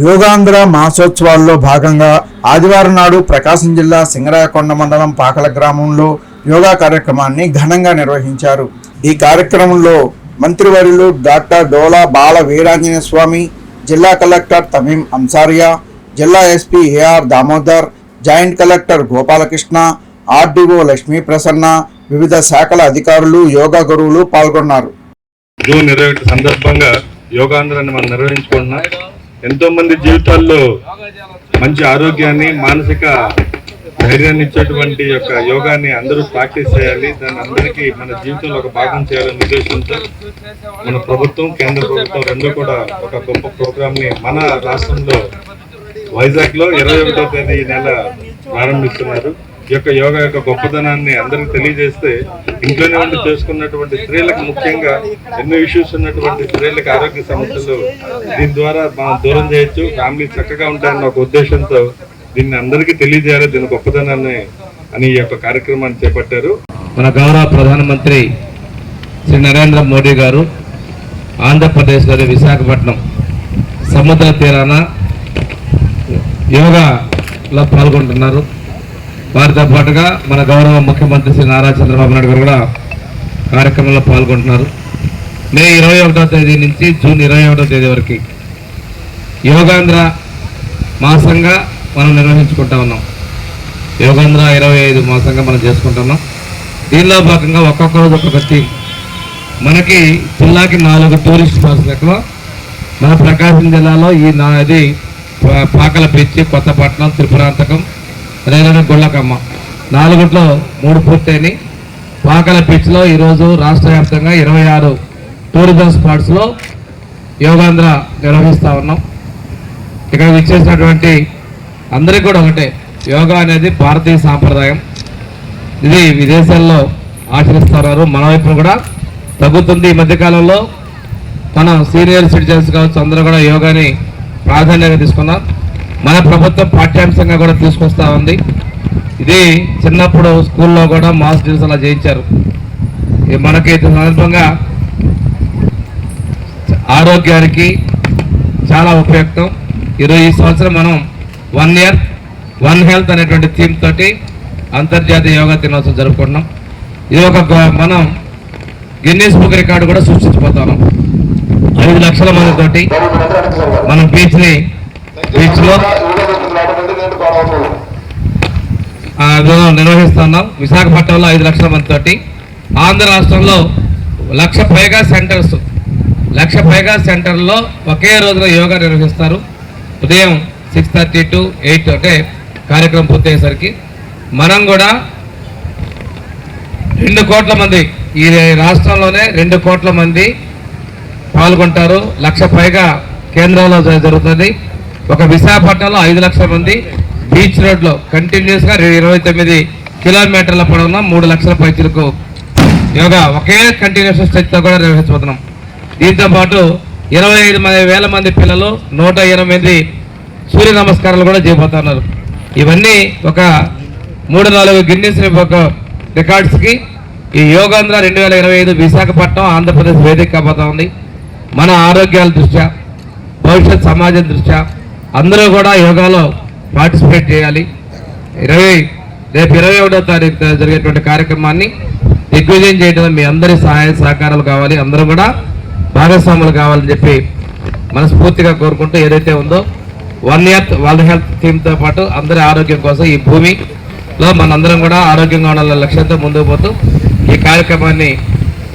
యోగాంధ్ర మాసోత్సవాల్లో భాగంగా ఆదివారం నాడు ప్రకాశం జిల్లా సింగరాయకొండ మండలం పాకల గ్రామంలో యోగా కార్యక్రమాన్ని ఘనంగా నిర్వహించారు. ఈ కార్యక్రమంలో మంత్రివర్యులు డాక్టర్ డోలా బాల వీరాంజనేయ స్వామి, జిల్లా కలెక్టర్ తమీం అంసారియా, జిల్లా SP A R Damodar, joint collector Gopalakrishna, RDO Lakshmi Prasanna, వివిధ శాఖల అధికారులు, యోగా గురువులు పాల్గొన్నారు. జూన్ 21 సందర్భంగా యోగాంధ్రాన్ని మనం నిర్వహించుకుంటున్నాం. ఎంతో మంది జీవితాల్లో మంచి ఆరోగ్యాన్ని, మానసిక ధైర్యాన్ని ఇచ్చేటువంటి యొక్క యోగాన్ని అందరూ ప్రాక్టీస్ చేయాలి. దాన్ని అందరికీ మన జీవితంలో ఒక భాగం చేయాలనే ఉద్దేశంతో మన ప్రభుత్వం, కేంద్ర ప్రభుత్వం రెండు కూడా ఒక గొప్ప ప్రోగ్రామ్ ని మన రాష్ట్రంలో వైజాగ్ లో 21వ తేదీ ఈ నెల ప్రారంభిస్తున్నారు. ఈ యొక్క యోగా యొక్క గొప్పతనాన్ని అందరికి తెలియజేస్తే ఇంట్లోనే ఉండి చేసుకున్నటువంటి స్త్రీలకు, ముఖ్యంగా ఎన్నో ఇష్యూస్ ఉన్నటువంటి స్త్రీలకు ఆరోగ్య సమస్యలు దీని ద్వారా మనం దూరం చేయొచ్చు, ఫ్యామిలీ చక్కగా ఉంటాయన్న ఒక ఉద్దేశంతో దీన్ని అందరికీ తెలియజేయాలి, దీని గొప్పతనాన్ని అని ఈ యొక్క కార్యక్రమాన్ని చేపట్టారు. మన గౌరవ ప్రధానమంత్రి శ్రీ నరేంద్ర మోడీ గారు ఆంధ్రప్రదేశ్లోని విశాఖపట్నం సముద్ర తీరాన యోగాలో పాల్గొంటున్నారు. వారితో పాటుగా మన గౌరవ ముఖ్యమంత్రి శ్రీ నారా చంద్రబాబు నాయుడు గారు కూడా కార్యక్రమంలో పాల్గొంటున్నారు. మే 21వ తేదీ నుంచి జూన్ 21వ తేదీ వరకు యోగాంధ్ర మాసంగా మనం నిర్వహించుకుంటా ఉన్నాం. యోగాంధ్ర 25 మాసంగా మనం చేసుకుంటున్నాం. దీనిలో భాగంగా ఒక్కొక్క రోజు ఒక్కొక్క థీమ్. మనకి జిల్లాకి 4 టూరిస్ట్ స్పాట్స్ లెక్కలో మన ప్రకాశం జిల్లాలో ఇది పాకల బీచ్, కొత్తపట్నం, త్రిపురాంతకం, అదేవిధంగా గుళ్ళకమ్మ 4 3 పూర్తయినాయి. పాకల బీచ్లో ఈరోజు రాష్ట్ర వ్యాప్తంగా 26 టూరిజం స్పాట్స్లో యోగాంధ్ర నిర్వహిస్తూ ఉన్నాం. ఇక్కడ విచ్చేసినటువంటి అందరికీ కూడా ఒకటే, యోగా అనేది భారతీయ సాంప్రదాయం. ఇది విదేశాల్లో ఆచరిస్తున్నారు, మన వైపు కూడా తగ్గుతుంది. ఈ మధ్యకాలంలో మనం సీనియర్ సిటిజన్స్ కావచ్చు, అందరూ కూడా యోగాని ప్రాధాన్యంగా తీసుకున్నాం. మన ప్రభుత్వం పాఠ్యాంశంగా కూడా తీసుకొస్తా ఉంది. ఇది చిన్నప్పుడు స్కూల్లో కూడా మాస్ డ్రిల్స్ అలా చేయించారు. మనకి సందర్భంగా ఆరోగ్యానికి చాలా ఉపయుక్తం. ఈ సంవత్సరం మనం 1 year 1 health అనేటువంటి థీమ్ తోటి అంతర్జాతీయ యోగా దినోత్సవం జరుపుకుంటున్నాం. ఇది మనం గిన్నీస్ బుక్ రికార్డు కూడా సృష్టించిపోతున్నాం. 5 లక్షల మందితోటి మనం బీచ్లో నిర్వహిస్తున్నాం. విశాఖపట్నంలో 5 లక్షల మందితోటి, ఆంధ్ర రాష్ట్రంలో 1,00,000 పైగా సెంటర్స్, 1,00,000 పైగా సెంటర్లో ఒకే రోజున యోగా నిర్వహిస్తారు. ఉదయం 6:30 to 8 అంటే కార్యక్రమం పూర్తయ్యేసరికి మనం కూడా 2 కోట్ల మంది, ఈ రాష్ట్రంలోనే 2 కోట్ల మంది పాల్గొంటారు. 1,00,000 పైగా కేంద్రంలో జరుగుతుంది. ఒక విశాఖపట్నంలో 5 లక్షల మంది బీచ్ రోడ్లో కంటిన్యూస్గా 29 కిలోమీటర్ల పొడవున 3 లక్షల పైచులకు యోగా ఒకే కంటిన్యూస్ స్ట్రెచ్తో కూడా నిర్వహించబోతున్నాం. దీంతో పాటు 25,000 మంది పిల్లలు 128 సూర్య నమస్కారాలు కూడా చేయబోతున్నారు. ఇవన్నీ ఒక 3-4 గిన్నీస్ రికార్డ్స్కి ఈ యోగాంధ్ర 2025 విశాఖపట్నం ఆంధ్రప్రదేశ్ వేదిక కాబోతా ఉంది. మన ఆరోగ్యాల దృష్ట్యా, భవిష్యత్ సమాజం దృష్ట్యా అందరూ కూడా యోగాలో పార్టిసిపేట్ చేయాలి. రేపు 21వ తారీఖు జరిగేటువంటి కార్యక్రమాన్ని దిగ్విజయం చేయడం మీ అందరి సహాయ సహకారాలు కావాలి, అందరూ కూడా భాగస్వాములు కావాలని చెప్పి మనస్ఫూర్తిగా కోరుకుంటూ, ఏదైతే ఉందో 1 year 1 health థీమ్తో పాటు అందరి ఆరోగ్యం కోసం ఈ భూమిలో మనందరం కూడా ఆరోగ్యంగా ఉండాలనే లక్ష్యంతో ముందుకు పోతూ ఈ కార్యక్రమాన్ని